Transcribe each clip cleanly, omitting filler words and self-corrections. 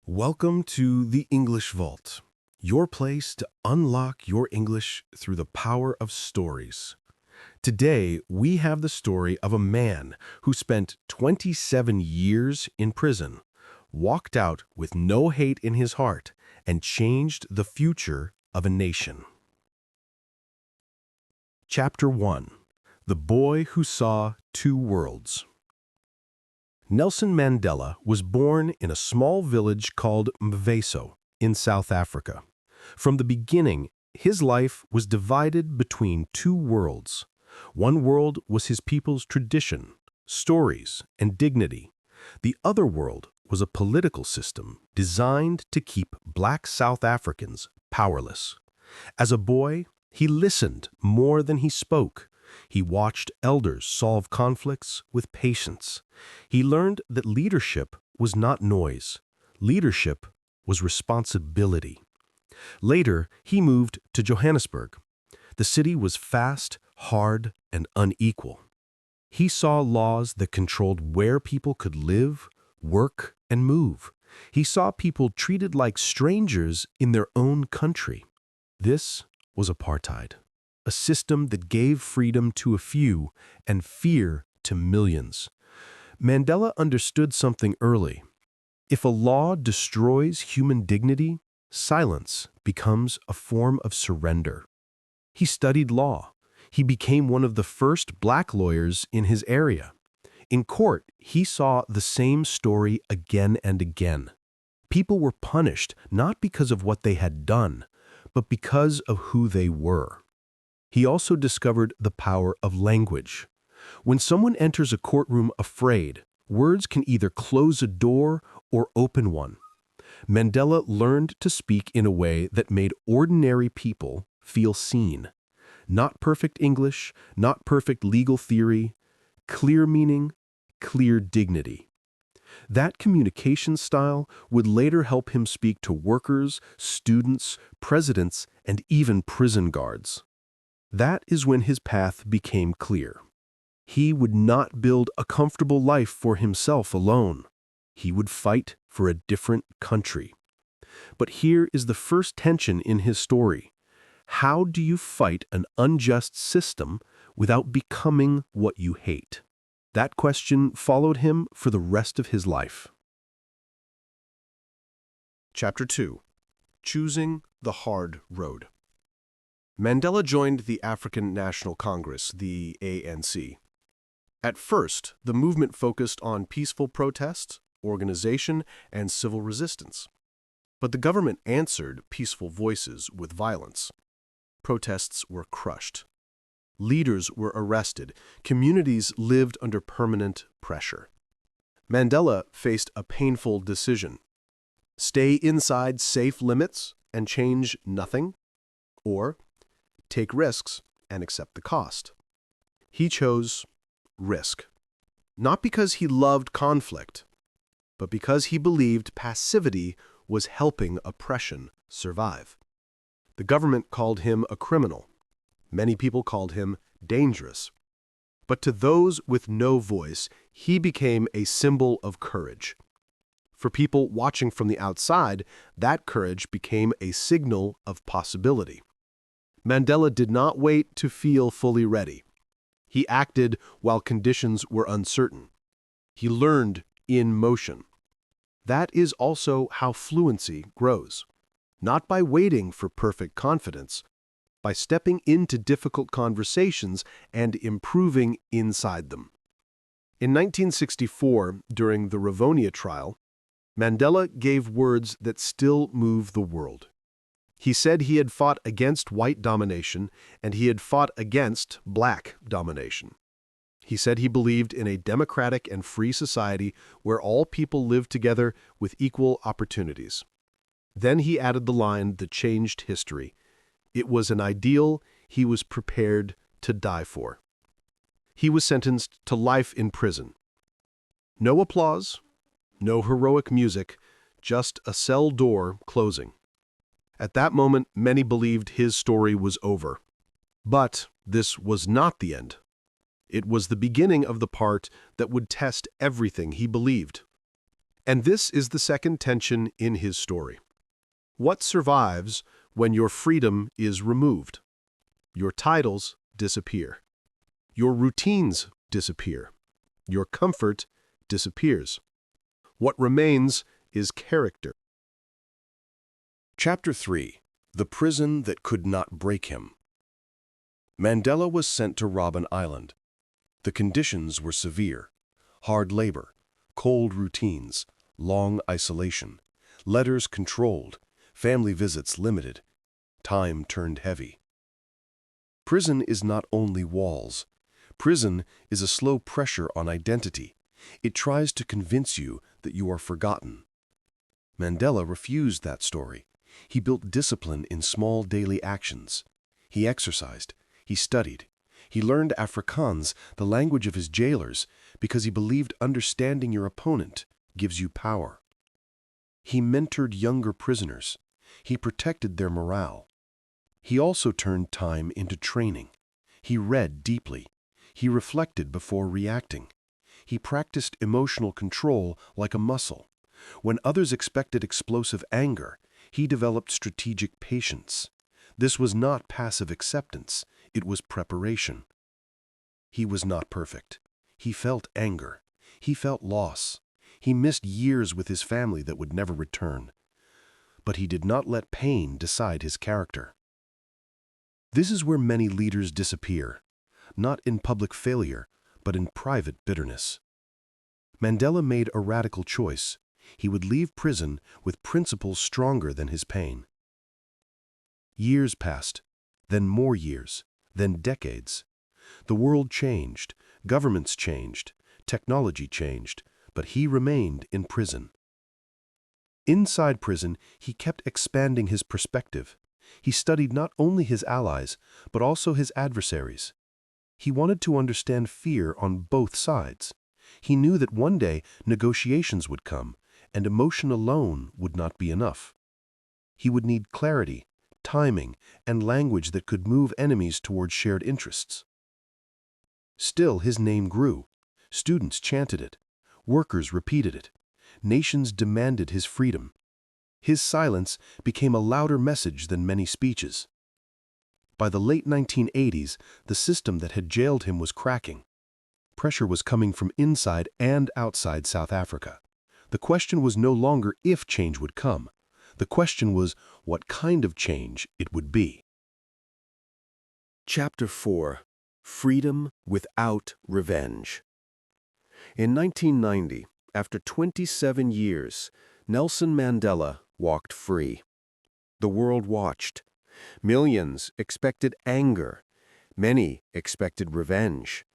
Welcome to the English Vault, your place to unlock your English through the power of stories. Today, we have the story of a man who spent 27 years in prison, walked out with no hate in his heart, and changed the future of a nation. Chapter 1. The Boy Who Saw Two Worlds. Nelson Mandela was born in a small village called Mveso in South Africa. From the beginning, his life was divided between two worlds. One world was his people's tradition, stories, and dignity. The other world was a political system designed to keep black South Africans powerless. As a boy, he listened more than he spoke. He watched elders solve conflicts with patience. He learned that leadership was not noise. Leadership was responsibility. Later, he moved to Johannesburg. The city was fast, hard, and unequal. He saw laws that controlled where people could live, work, and move. He saw people treated like strangers in their own country. This was apartheid, a system that gave freedom to a few and fear to millions. Mandela understood something early. If a law destroys human dignity, silence becomes a form of surrender. He studied law. He became one of the first black lawyers in his area. In court, he saw the same story again and again. People were punished not because of what they had done, but because of who they were. He also discovered the power of language. When someone enters a courtroom afraid, words can either close a door or open one. Mandela learned to speak in a way that made ordinary people feel seen. Not perfect English, not perfect legal theory, clear meaning, clear dignity. That communication style would later help him speak to workers, students, presidents, and even prison guards. That is when his path became clear. He would not build a comfortable life for himself alone. He would fight for a different country. But here is the first tension in his story. How do you fight an unjust system without becoming what you hate? That question followed him for the rest of his life. Chapter 2. Choosing the Hard Road. Mandela joined the African National Congress, the ANC. At first, the movement focused on peaceful protests, organization, and civil resistance. But the government answered peaceful voices with violence. Protests were crushed. Leaders were arrested. Communities lived under permanent pressure. Mandela faced a painful decision. Stay inside safe limits and change nothing, or take risks and accept the cost. He chose risk. Not because he loved conflict, but because he believed passivity was helping oppression survive. The government called him a criminal. Many people called him dangerous. But to those with no voice, he became a symbol of courage. For people watching from the outside, that courage became a signal of possibility. Mandela did not wait to feel fully ready. He acted while conditions were uncertain. He learned in motion. That is also how fluency grows. Not by waiting for perfect confidence, by stepping into difficult conversations and improving inside them. In 1964, during the Rivonia trial, Mandela gave words that still move the world. He said he had fought against white domination and he had fought against black domination. He said he believed in a democratic and free society where all people lived together with equal opportunities. Then he added the line that changed history. It was an ideal he was prepared to die for. He was sentenced to life in prison. No applause, no heroic music, just a cell door closing. At that moment, many believed his story was over. But this was not the end. It was the beginning of the part that would test everything he believed. And this is the second tension in his story. What survives when your freedom is removed? Your titles disappear. Your routines disappear. Your comfort disappears. What remains is character. Chapter 3. The Prison That Could Not Break Him. Mandela was sent to Robben Island. The conditions were severe. Hard labor, cold routines, long isolation, letters controlled, family visits limited, time turned heavy. Prison is not only walls. Prison is a slow pressure on identity. It tries to convince you that you are forgotten. Mandela refused that story. He built discipline in small daily actions. He exercised. He studied. He learned Afrikaans, the language of his jailers, because he believed understanding your opponent gives you power. He mentored younger prisoners. He protected their morale. He also turned time into training. He read deeply. He reflected before reacting. He practiced emotional control like a muscle. When others expected explosive anger, he developed strategic patience. This was not passive acceptance, it was preparation. He was not perfect. He felt anger. He felt loss. He missed years with his family that would never return. But he did not let pain decide his character. This is where many leaders disappear, not in public failure, but in private bitterness. Mandela made a radical choice. He would leave prison with principles stronger than his pain. Years passed, then more years, then decades. The world changed, governments changed, technology changed, but he remained in prison. Inside prison, he kept expanding his perspective. He studied not only his allies, but also his adversaries. He wanted to understand fear on both sides. He knew that one day negotiations would come, and emotion alone would not be enough. He would need clarity, timing, and language that could move enemies toward shared interests. Still, his name grew. Students chanted it. Workers repeated it. Nations demanded his freedom. His silence became a louder message than many speeches. By the late 1980s, the system that had jailed him was cracking. Pressure was coming from inside and outside South Africa. The question was no longer if change would come. The question was what kind of change it would be. Chapter 4. Freedom Without Revenge. In 1990, after 27 years, Nelson Mandela walked free. The world watched. Millions expected anger. Many expected revenge.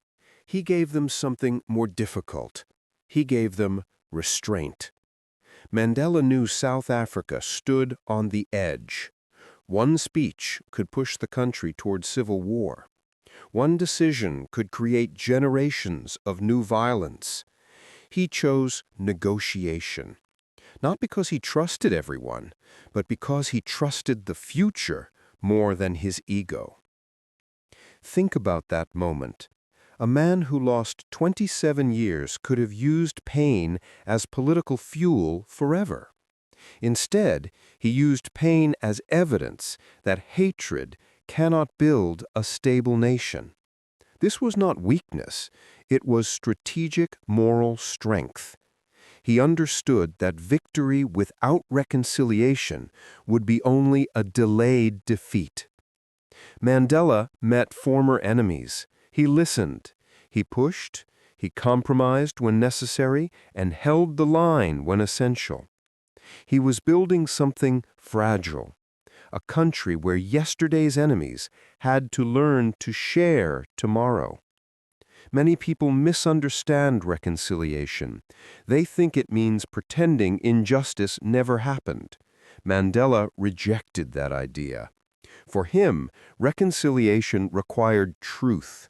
He gave them something more difficult. He gave them restraint. Mandela knew South Africa stood on the edge. One speech could push the country toward civil war. One decision could create generations of new violence. He chose negotiation, not because he trusted everyone, but because he trusted the future more than his ego. Think about that moment. A man who lost 27 years could have used pain as political fuel forever. Instead, he used pain as evidence that hatred cannot build a stable nation. This was not weakness, it was strategic moral strength. He understood that victory without reconciliation would be only a delayed defeat. Mandela met former enemies. He listened. He pushed. He compromised when necessary and held the line when essential. He was building something fragile, a country where yesterday's enemies had to learn to share tomorrow. Many people misunderstand reconciliation. They think it means pretending injustice never happened. Mandela rejected that idea. For him, reconciliation required truth.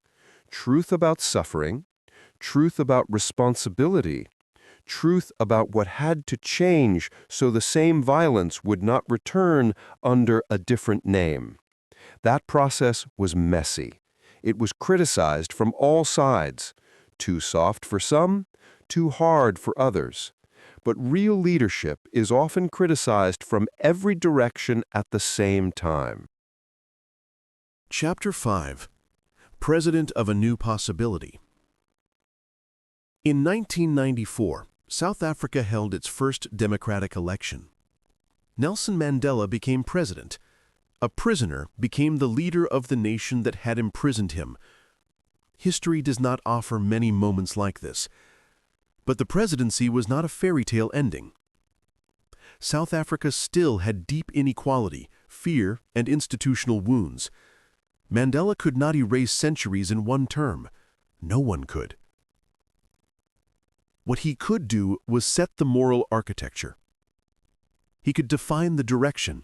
Truth about suffering, truth about responsibility, truth about what had to change so the same violence would not return under a different name. That process was messy. It was criticized from all sides, too soft for some, too hard for others. but real leadership is often criticized from every direction at the same time. Chapter 5. President of a New Possibility. In 1994, South Africa held its first democratic election. Nelson Mandela became president. A prisoner became the leader of the nation that had imprisoned him. History does not offer many moments like this. But the presidency was not a fairy tale ending. South Africa still had deep inequality, fear, and institutional wounds. Mandela could not erase centuries in one term. No one could. What he could do was set the moral architecture. He could define the direction.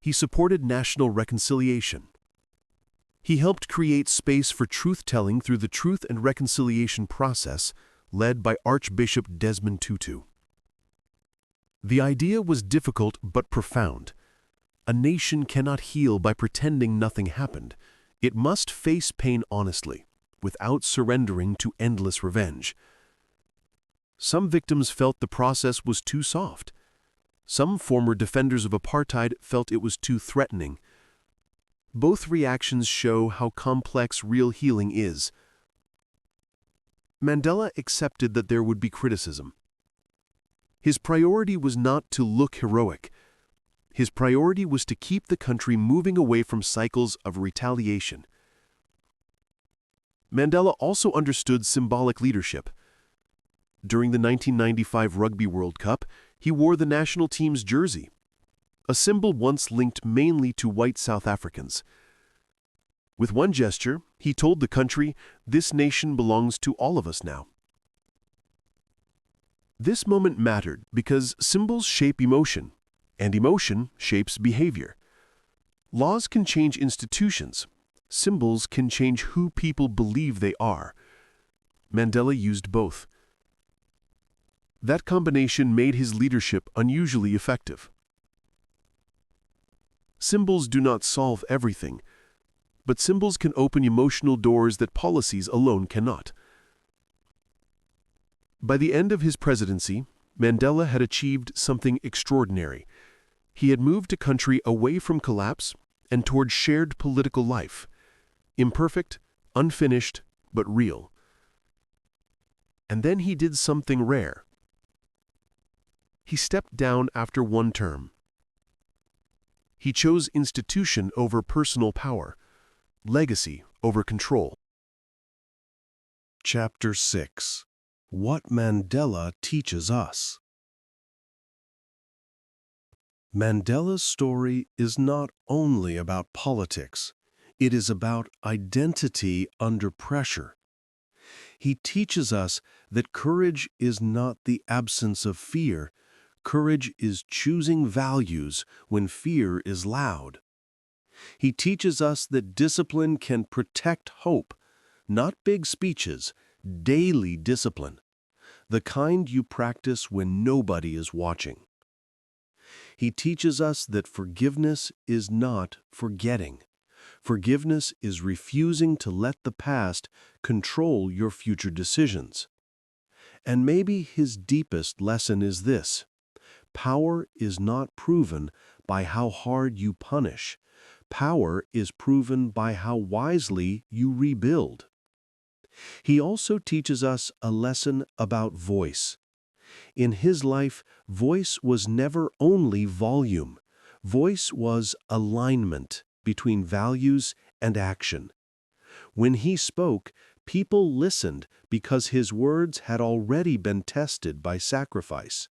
He supported national reconciliation. He helped create space for truth-telling through the Truth and Reconciliation process led by Archbishop Desmond Tutu. The idea was difficult but profound. A nation cannot heal by pretending nothing happened. It must face pain honestly, without surrendering to endless revenge. Some victims felt the process was too soft. Some former defenders of apartheid felt it was too threatening. Both reactions show how complex real healing is. Mandela accepted that there would be criticism. His priority was not to look heroic. His priority was to keep the country moving away from cycles of retaliation. Mandela also understood symbolic leadership. During the 1995 Rugby World Cup, he wore the national team's jersey, a symbol once linked mainly to white South Africans. With one gesture, he told the country, "This nation belongs to all of us now." This moment mattered because symbols shape emotion, and emotion shapes behavior. Laws can change institutions. Symbols can change who people believe they are. Mandela used both. That combination made his leadership unusually effective. Symbols do not solve everything, but symbols can open emotional doors that policies alone cannot. By the end of his presidency, Mandela had achieved something extraordinary. He had moved a country away from collapse and toward shared political life, imperfect, unfinished, but real. And then he did something rare. He stepped down after one term. He chose institution over personal power, legacy over control. Chapter 6. What Mandela Teaches Us. Mandela's story is not only about politics. It is about identity under pressure. He teaches us that courage is not the absence of fear. Courage is choosing values when fear is loud. He teaches us that discipline can protect hope, not big speeches, daily discipline, the kind you practice when nobody is watching. He teaches us that forgiveness is not forgetting. Forgiveness is refusing to let the past control your future decisions. And maybe his deepest lesson is this: power is not proven by how hard you punish. Power is proven by how wisely you rebuild. He also teaches us a lesson about voice. In his life, voice was never only volume. Voice was alignment between values and action. When he spoke, people listened because his words had already been tested by sacrifice.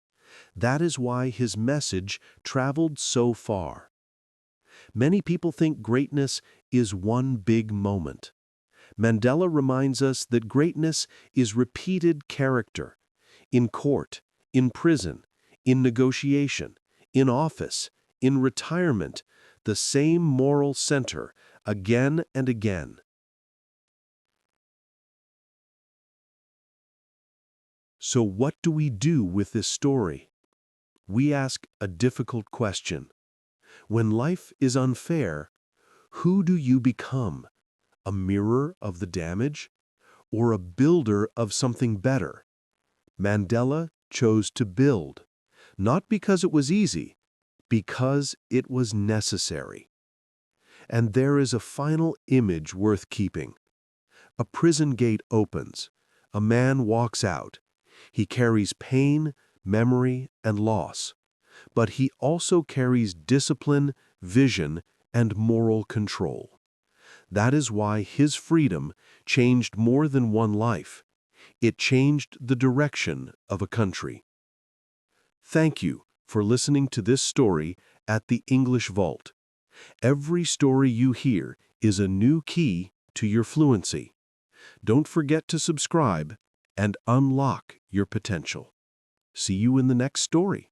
That is why his message traveled so far. Many people think greatness is one big moment. Mandela reminds us that greatness is repeated character, in court, in prison, in negotiation, in office, in retirement, the same moral center, again and again. So what do we do with this story? We ask a difficult question. When life is unfair, who do you become? A mirror of the damage, or a builder of something better? Mandela chose to build, not because it was easy, because it was necessary. And there is a final image worth keeping. A prison gate opens. A man walks out. He carries pain, memory, and loss. But he also carries discipline, vision, and moral control. That is why his freedom changed more than one life. It changed the direction of a country. Thank you for listening to this story at the English Vault. Every story you hear is a new key to your fluency. Don't forget to subscribe and unlock your potential. See you in the next story.